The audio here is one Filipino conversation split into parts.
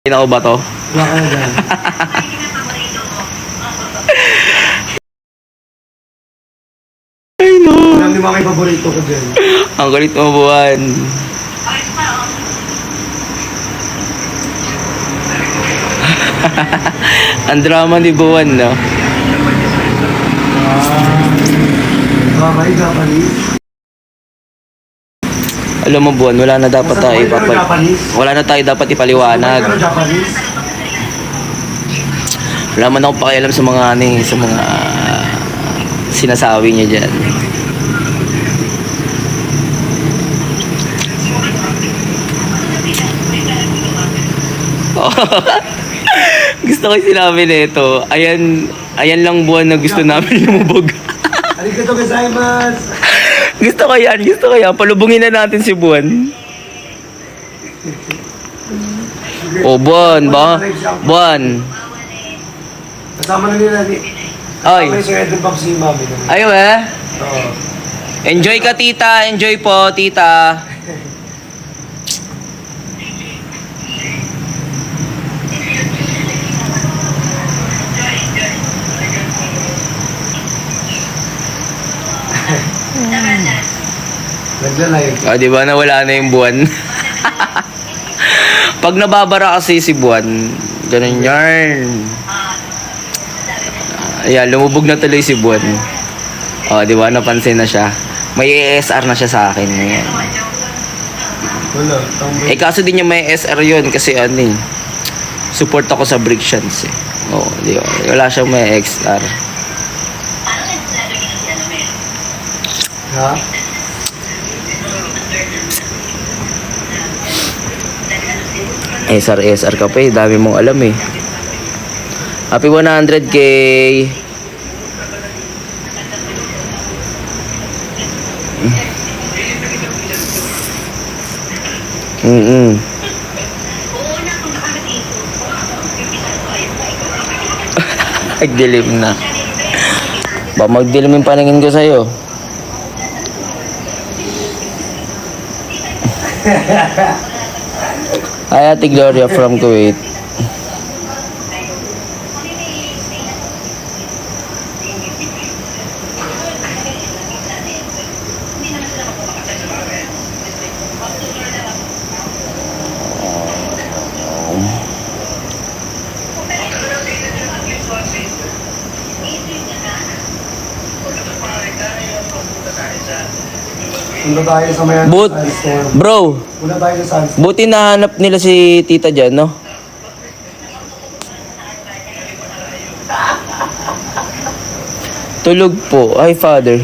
Ako ba to? Wala ka na dyan. Ay no. Alam niyo mga paborito ko dyan. Ang galit mo buwan. Ang drama ni buwan, no? Okay, Japanese. Alam mo buwan, wala na dapat tayo Japanese? wala na tayo dapat ipaliwanag. Pero Japanese? Wala man akong pakialam sa mga sa mga sinasabi niya dyan. Gusto ko sinabi nito. Ayan lang buwan na gusto namin lumubog. Arigato gozaimasu! Gusto ko yan. Palubungin na natin si buwan. Oh, buwan ba? Buwan. Kasama na nila ni... Ay. Kasama yung Sir Edwin Pop si Mami. Ayaw eh. Oo. Enjoy ka, tita. Enjoy po, tita. Nagla-live. Ah, di ba nawala na yung buwan? Pag nababara kasi si buwan, ganun yarn. Ayan, lumubog na tuloy si buwan. Oh, di ba napansin na siya. May ASR na siya sa akin ngayon. Wala. Eh kaso din niya may SR yun kasi ano eh. Support ako sa Brictions eh. Oh, di ba? Wala siyang may XR. Ha? SR ka pa eh. Dami mong alam eh. Happy 100K. Nagdilim na. Ba magdilim yung paningin ko sa'yo. Hi, Ate Gloria from Kuwait. Punta tayo sa may Sandstorm. Bro, Punta tayo sa Sandstorm. buti nahanap nila si tita dyan, no? Tulog po. Ay, father.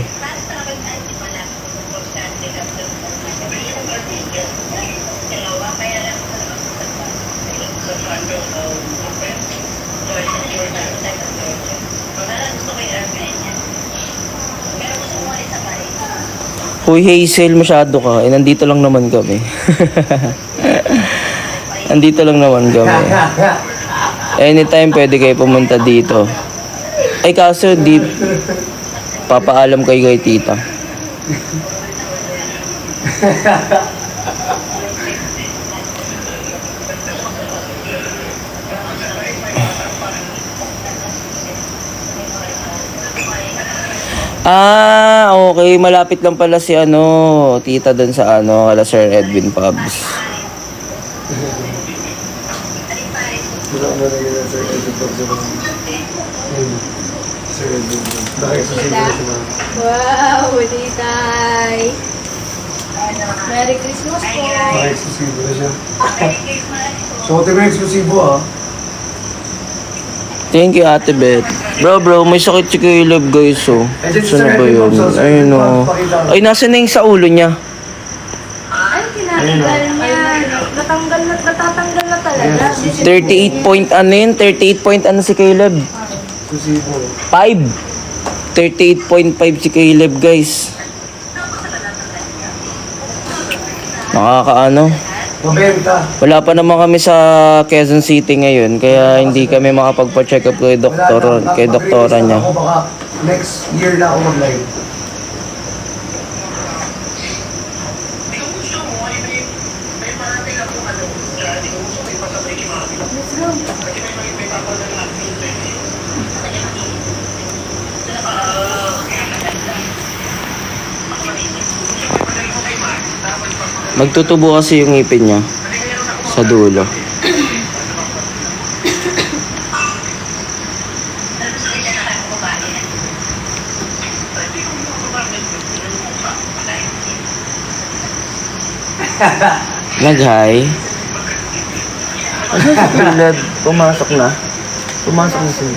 Hoy Hazel, masyado ka. Eh, nandito lang naman kami. Nandito lang naman kami. Anytime pwede kayo pumunta dito. Ay kaso di papaalam kayo kay tita. Ah, okay. Malapit lang pala si tita doon sa kala Sir Edwin Pubs. Wala mo na yun, Sir Edwin Pop sa mga... Sir Edwin Pop. Bakit susunod si Mami? Wow, Titay! Merry Christmas po! Bakit exclusive na siya? So, ito may exclusive ah. Thank you, Ate Beth. Bro, may sakit si Caleb, guys, oh. Saan na ba yun? Ayun, oh. Ay, nasa na yung sa ulo niya? Ay, tinatanggal niya. Natatanggal na talaga. 38 point ano yun? 38 point ano si Caleb? Exclusive. 5. 38.5 si Caleb, guys. Nakakaano. Mabenta. Wala pa naman kami sa Quezon City ngayon, kaya hindi kami makapagpa-check up kay doktora niya. Ako baka next year na ako mag-live. Magtutubo kasi yung ngipin niya sa dulo. Nag-hi. Ano sa tulad? Pumasok na. Pumasok na sila.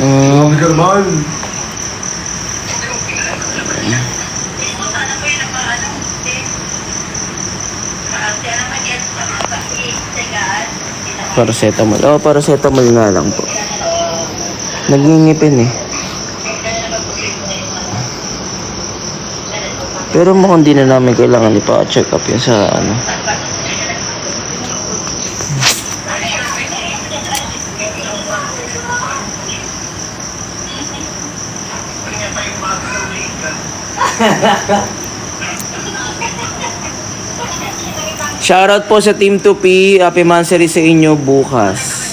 Grabe ka naman. Paracetamol. Oh, paracetamol nga lang po. Nagngingipin eh. Pero mukhang di na namin kailangan ipa-check up yun sa ano. Shoutout po sa Team 2P. Happy Mansari sa inyo bukas.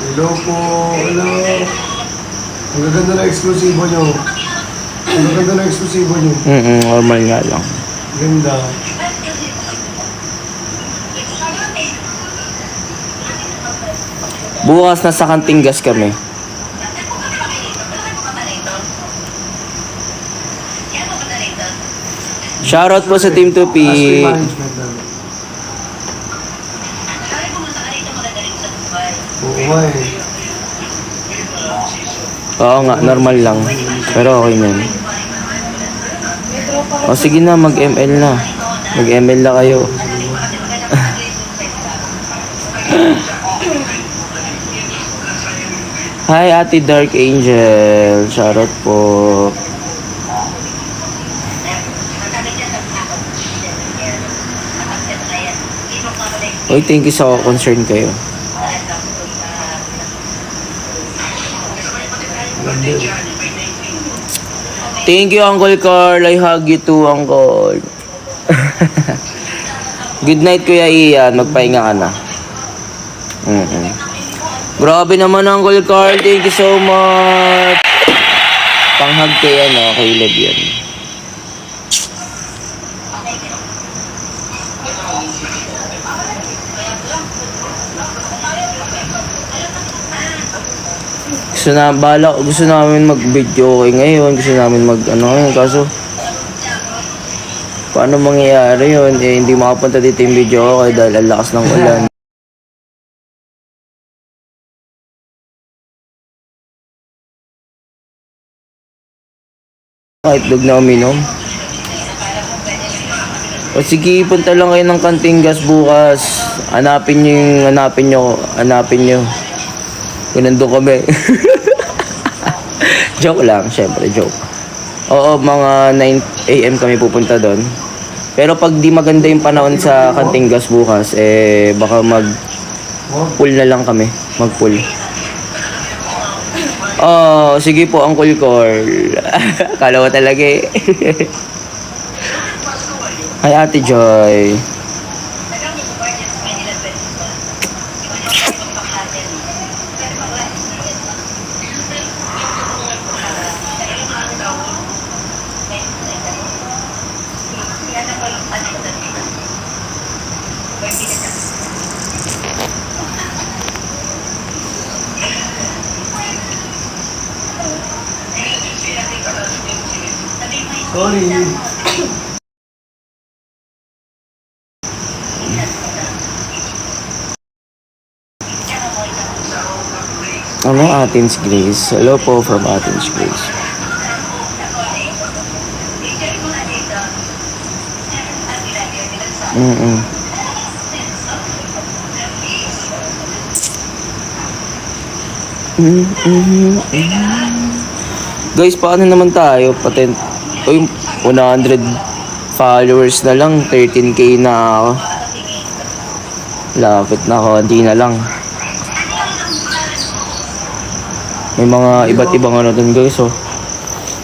Hello po. Hello. Ang gaganda na eksklusibo nyo. Ang gaganda na eksklusibo nyo. Normal nga lang. Ganda. Bukas nasa Kantingas kami. Shoutout po sa Team 2P. Ashley Management namin. Oo nga eh. Oo nga, normal lang. Pero okay na yun. O sige na, mag-ML na. Mag-ML na kayo. Hi, Ate Dark Angel. Shoutout po. Uy, thank you sa concern kayo. Thank you, Uncle Carl. I hug you too, Uncle. Good night, Kuya Ian. Magpahinga ka na. Grabe naman, Uncle Carl. Thank you so much. Panghag kay ano, kay Lev yan. Gusto namin mag-video okay ngayon, gusto namin mag-ano ngayon, kaso paano mangyayari yun? Eh, hindi makapunta dito yung video okay dahil ang lakas ng ulan. Kahit dog na uminom. O sige, punta lang kayo ng Kantingas bukas. Hanapin nyo. Kung nandun kami. Joke lang, syempre, joke. Oo, mga 9 AM kami pupunta doon. Pero pag di maganda yung panahon sa Kantingas bukas, eh, baka mag-pool na lang kami. Mag-pool. Oh, sige po, Uncle Carl. Kala ko talaga eh. Hi, Ate Joy. Sorry. Ano, Athens Grace? Hello po from Athens Grace. Guys, paano naman tayo? Patent. Uy, 100 followers na lang. 13K na ako. Lapit na ako. Hindi na lang. May mga iba't ibang ano dun, guys. Oh.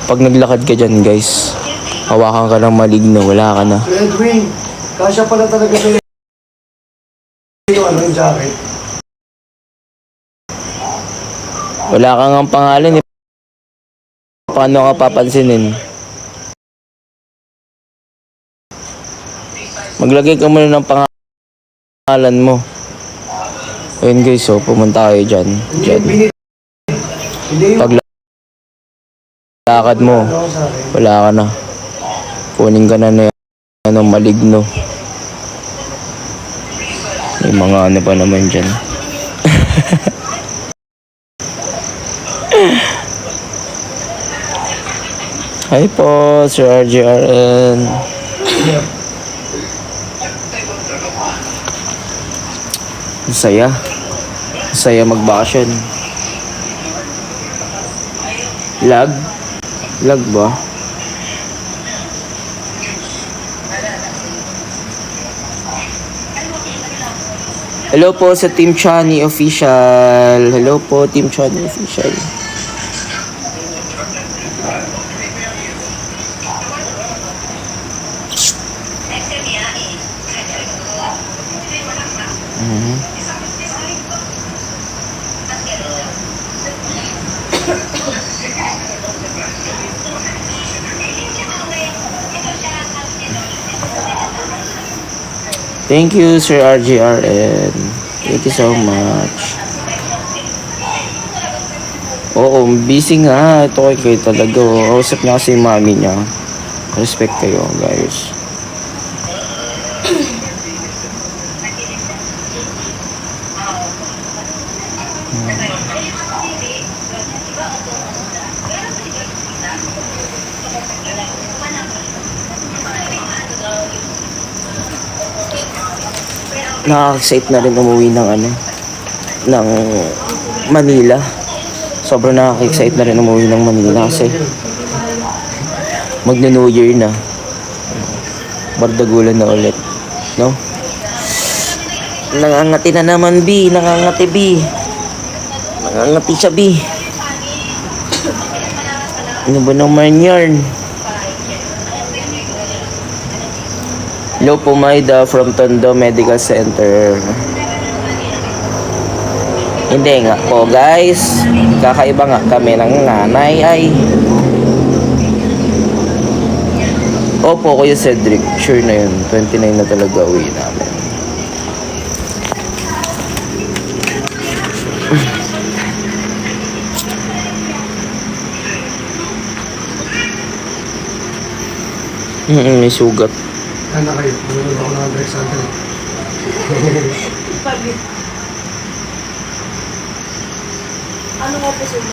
Pag naglakad ka dyan, guys, hawakan ka ng maligno. Wala ka na. Edwin, kasya pala talaga sa yung jacket. Wala kang ang pangalan eh. Paano ka papansinin? Maglagay ka muna ng pangalan mo. Ayun guys, so pumunta kayo dyan. Dyan. Hindi yung Paglakad mo, ano sa akin. wala ka na. Kunin ka na na ano, maligno. May mga ano pa naman dyan. Hi po, Sir RJRN. Ang saya. Ang saya mag-vacation. Lag? Lag ba? Hello po sa Team Chani Official. Hello po, Team Chani Official. Thank you, Sir RGRN. Thank you so much. Oo, busy nga. Ito kayo talaga. Kausap niya kasi yung mami niya. Respect kayo, guys. Nakaka-excite na rin umuwi ng ano, ng Manila. Sobrang nakaka-excite na rin umuwi ng Manila kasi magna-New Year na. Bardagulan na ulit, no? Nangangati na naman, B. Nangangati, B. Nangangati siya, B. Ano ba naman yarn? Hello po, Maida from Tondo Medical Center. Hindi nga po, guys. Kakaiba nga kami ng nanay ay. Opo, Kuya Cedric. Sure na yun. 29 na talaga uwi namin. May sugat. Ano kayo? Nanonood ako ng Alexander. Ano nga po sila?